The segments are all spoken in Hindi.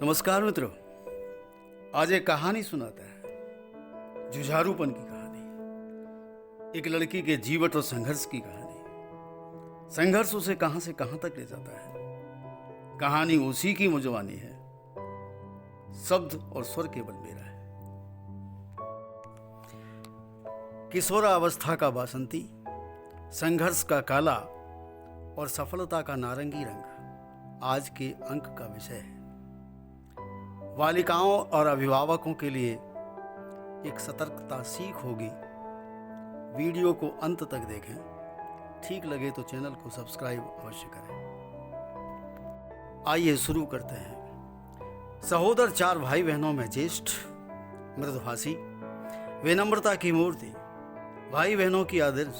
नमस्कार मित्रों, आज एक कहानी सुनाता है। जुझारूपन की कहानी, एक लड़की के जीवट और संघर्ष की कहानी। संघर्ष उसे कहां से कहां तक ले जाता है। कहानी उसी की मुजवानी है, शब्द और स्वर केवल मेरा है। किशोरावस्था का बासंती, संघर्ष का काला और सफलता का नारंगी रंग आज के अंक का विषय है। बालिकाओं और अभिभावकों के लिए एक सतर्कता सीख होगी। वीडियो को अंत तक देखें। ठीक लगे तो चैनल को सब्सक्राइब अवश्य करें। आइए शुरू करते हैं। सहोदर 4 भाई बहनों में ज्येष्ठ, मृदुभाषी, विनम्रता की मूर्ति, भाई बहनों की आदर्श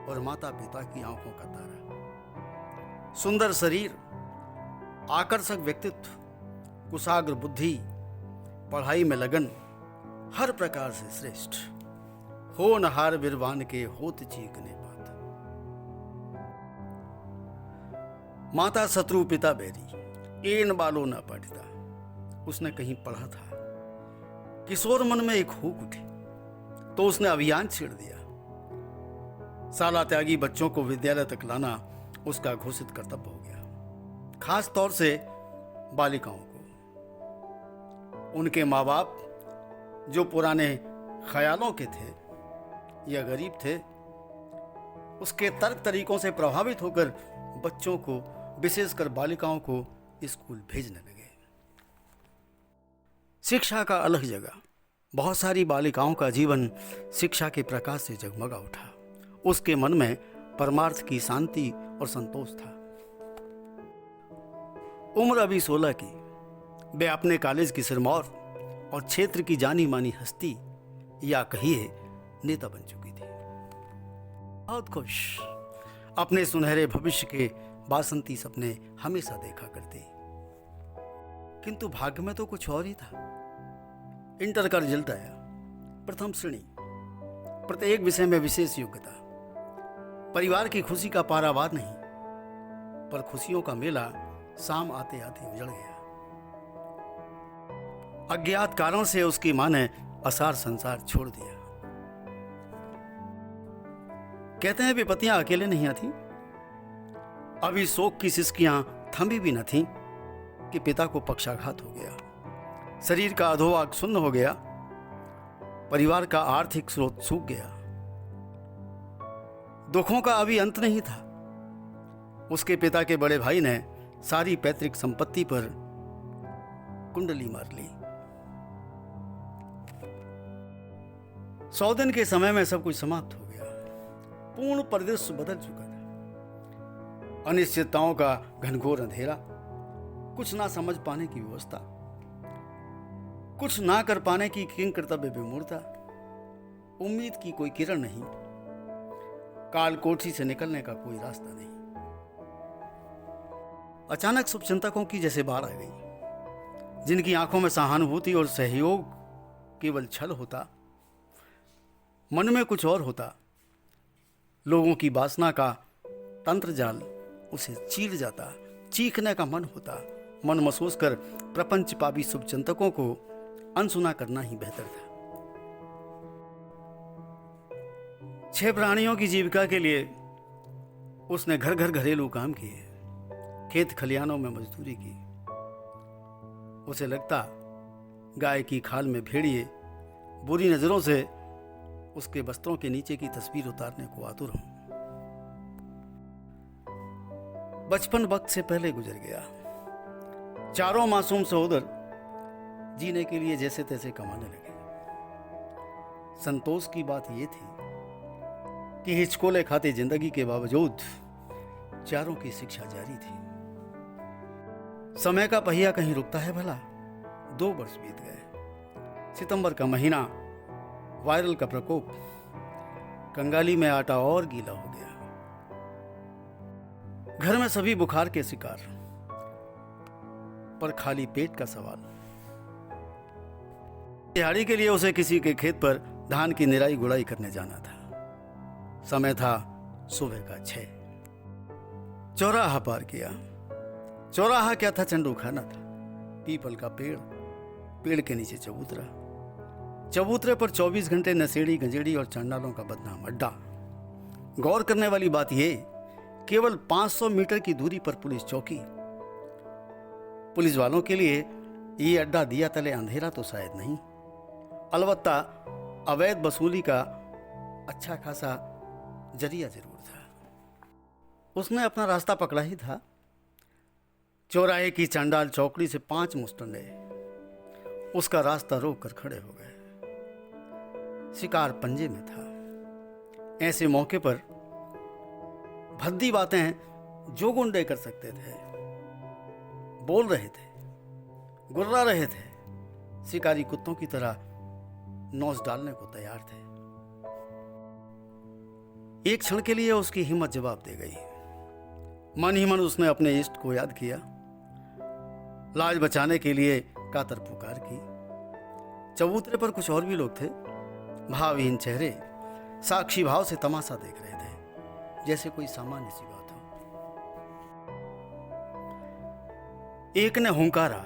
और माता पिता की आंखों का तारा। सुंदर शरीर, आकर्षक व्यक्तित्व, कुशाग्र बुद्धि, पढ़ाई में लगन, हर प्रकार से श्रेष्ठ, होनहार बिरबान के होत चीकने बात। माता शत्रु पिता बैरी, एन बालो न पढ़ता। उसने कहीं पढ़ा था। किशोर मन में एक हुक उठी तो उसने अभियान छेड़ दिया। शाला त्यागी बच्चों को विद्यालय तक लाना उसका घोषित कर्तव्य हो गया, खास तौर से बालिकाओं को। उनके माँ बाप, जो पुराने ख्यालों के थे या गरीब थे, उसके तर्क तरीकों से प्रभावित होकर बच्चों को, विशेषकर बालिकाओं को स्कूल भेजने लगे। शिक्षा का अलग जगह। बहुत सारी बालिकाओं का जीवन शिक्षा के प्रकाश से जगमगा उठा। उसके मन में परमार्थ की शांति और संतोष था। उम्र अभी 16 की। वे अपने कॉलेज की सिरमौर और क्षेत्र की जानी मानी हस्ती, या कहिए नेता बन चुकी थी। बहुत खुश, अपने सुनहरे भविष्य के बासंती सपने हमेशा देखा करती। किंतु भाग्य में तो कुछ और ही था। इंटर का रिजल्ट आया, प्रथम श्रेणी, प्रत्येक विषय में विशेष योग्यता। परिवार की खुशी का पारावार नहीं, पर खुशियों का मेला शाम आते आते उजड़ गया। अज्ञात कारण से उसकी मां ने असार संसार छोड़ दिया। कहते हैं विपत्तियां अकेले नहीं आती। अभी शोक की सिसकियां थमी भी न थीं कि पिता को पक्षाघात हो गया, शरीर का अधोभाग सुन्न हो गया, परिवार का आर्थिक स्रोत सूख गया। दुखों का अभी अंत नहीं था। उसके पिता के बड़े भाई ने सारी पैतृक संपत्ति पर कुंडली मार ली। 100 दिन के समय में सब कुछ समाप्त हो गया। पूर्ण परिदृश्य बदल चुका था। अनिश्चितताओं का घनघोर अंधेरा, कुछ ना समझ पाने की व्यवस्था, कुछ ना कर पाने की किंग कर्तव्य विमूढ़ता, उम्मीद की कोई किरण नहीं, काल कोठी से निकलने का कोई रास्ता नहीं। अचानक शुभचिंतकों की जैसे बाढ़ आ गई, जिनकी आंखों में सहानुभूति और सहयोग केवल छल होता, मन में कुछ और होता। लोगों की वासना का तंत्र जाल उसे चीर जाता, चीखने का मन होता। मन महसूस कर प्रपंच पापी शुभचिंतकों को अनसुना करना ही बेहतर था। 6 प्राणियों की जीविका के लिए उसने घर घर घरेलू काम किए, खेत खलिहानों में मजदूरी की। उसे लगता गाय की खाल में भेड़िए बुरी नजरों से उसके वस्त्रों के नीचे की तस्वीर उतारने को आतुर हूं। बचपन वक्त से पहले गुजर गया। चारों मासूम सहोदर जीने के लिए जैसे तैसे कमाने लगे। संतोष की बात यह थी कि हिचकोले खाते जिंदगी के बावजूद चारों की शिक्षा जारी थी। समय का पहिया कहीं रुकता है भला? 2 वर्ष बीत गए। सितंबर का महीना, वायरल का प्रकोप, कंगाली में आटा और गीला हो गया। घर में सभी बुखार के शिकार, पर खाली पेट का सवाल। दिहाड़ी के लिए उसे किसी के खेत पर धान की निराई गुड़ाई करने जाना था। समय था सुबह का 6। चौराहा पार किया। चौराहा क्या था, चंडू खाना था। पीपल का पेड़, पेड़ के नीचे चबूतरा, चबूतरे पर 24 घंटे नशेड़ी, गंजेड़ी और चांडालों का बदनाम अड्डा। गौर करने वाली बात यह, केवल 500 मीटर की दूरी पर पुलिस चौकी। पुलिस वालों के लिए ये अड्डा दिया तले अंधेरा तो शायद नहीं, अलबत्ता अवैध वसूली का अच्छा खासा जरिया जरूर था। उसने अपना रास्ता पकड़ा ही था। चौराहे की चांडाल चौकड़ी से 5 मुस्टंडे उसका रास्ता रोक कर खड़े हो गए। शिकार पंजे में था। ऐसे मौके पर भद्दी बातें जो गुंडे कर सकते थे बोल रहे थे, गुर्रा रहे थे, शिकारी कुत्तों की तरह नोच डालने को तैयार थे। एक क्षण के लिए उसकी हिम्मत जवाब दे गई। मन ही मन उसने अपने इष्ट को याद किया, लाज बचाने के लिए कातर पुकार की। चबूतरे पर कुछ और भी लोग थे, भावहीन चेहरे, साक्षी भाव से तमाशा देख रहे थे, जैसे कोई सामान्य सी बात हो। एक ने हुंकारा,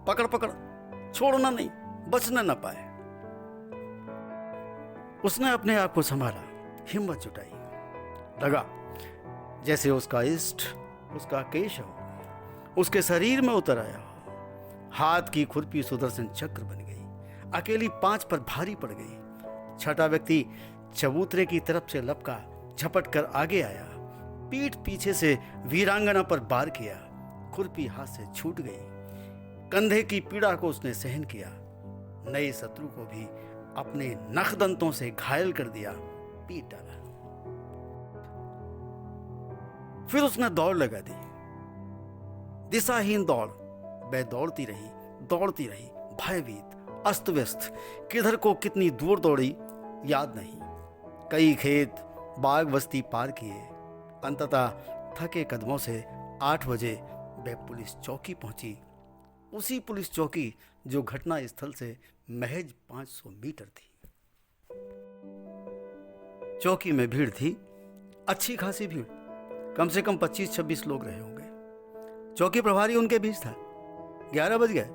पकड़ पकड़, छोड़ना नहीं, बचना न पाए। उसने अपने आप को संभाला, हिम्मत जुटाई। लगा जैसे उसका इष्ट, उसका केशव उसके शरीर में उतर आया हो। हाथ की खुरपी सुदर्शन चक्र बन गई, अकेली 5 पर भारी पड़ गई। छठा व्यक्ति चबूतरे की तरफ से लपका, झपट कर आगे आया, पीठ पीछे से वीरांगना पर वार किया। खुरपी हाथ से छूट गई। कंधे की पीड़ा को उसने सहन किया। नए शत्रु को भी अपने नखदंतों से घायल कर दिया, पीट डाला। फिर उसने दौड़ लगा दी, दिशाहीन दौड़। वह दौड़ती रही, भयभीत, अस्त व्यस्त। किधर को कितनी दूर दौड़ी याद नहीं। कई खेत, बाग, बस्ती पार किए। अंततः थके कदमों से 8 बजे वह पुलिस चौकी पहुंची। उसी पुलिस चौकी जो घटना स्थल से महज 500 मीटर थी। चौकी में भीड़ थी, अच्छी खासी भीड़, कम से कम 25-26 लोग रहे होंगे। चौकी प्रभारी उनके बीच था। 11 बज गए,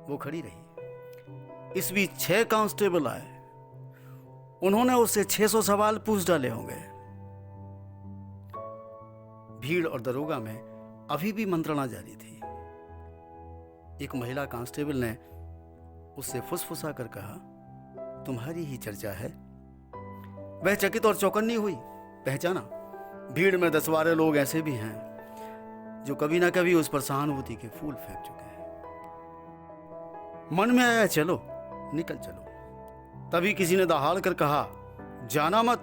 वो खड़ी रही। इस बीच 6 कांस्टेबल आए। उन्होंने उससे 600 सवाल पूछ डाले होंगे। भीड़ और दरोगा में अभी भी मंत्रणा जारी थी। एक महिला कांस्टेबल ने उससे फुसफुसा कर कहा, तुम्हारी ही चर्चा है। वह चकित और चौकन्नी हुई, पहचाना भीड़ में 10-12 लोग ऐसे भी हैं जो कभी ना कभी उस पर सहानुभूति के फूल फेंक चुके हैं। मन में आया, चलो निकल चलो। तभी किसी ने दहाड़ कर कहा, जाना मत।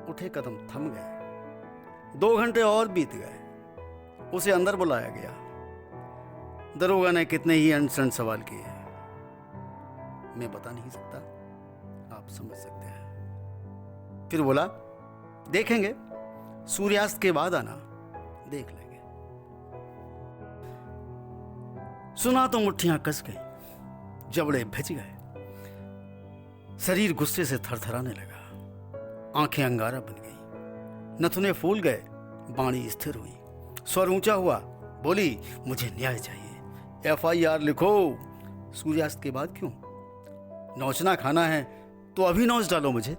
उठे कदम थम गए। 2 घंटे और बीत गए। उसे अंदर बुलाया गया। दरोगा ने कितने ही अनसन सवाल किए, मैं बता नहीं सकता, आप समझ सकते हैं। फिर बोला, देखेंगे, सूर्यास्त के बाद आना, देख लेंगे। सुना तो मुट्ठियां कस गई, जबड़े भिज गए, शरीर गुस्से से थरथराने लगा, आंखें अंगारा बन गई, नथुने फूल गए, बाणी स्थिर हुई, स्वर ऊंचा हुआ, बोली, मुझे न्याय चाहिए, FIR लिखो। सूर्यास्त के बाद क्यों? नौचना खाना है तो अभी नौच डालो मुझे।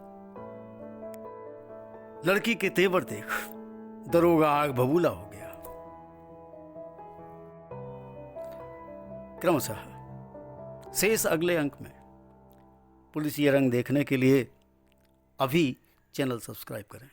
लड़की के तेवर देख, दरोगा आग बबूला हो गया। क्रमशः शेष अगले अंक में। पुलिस ये रंग देखने के लिए अभी चैनल सब्सक्राइब करें।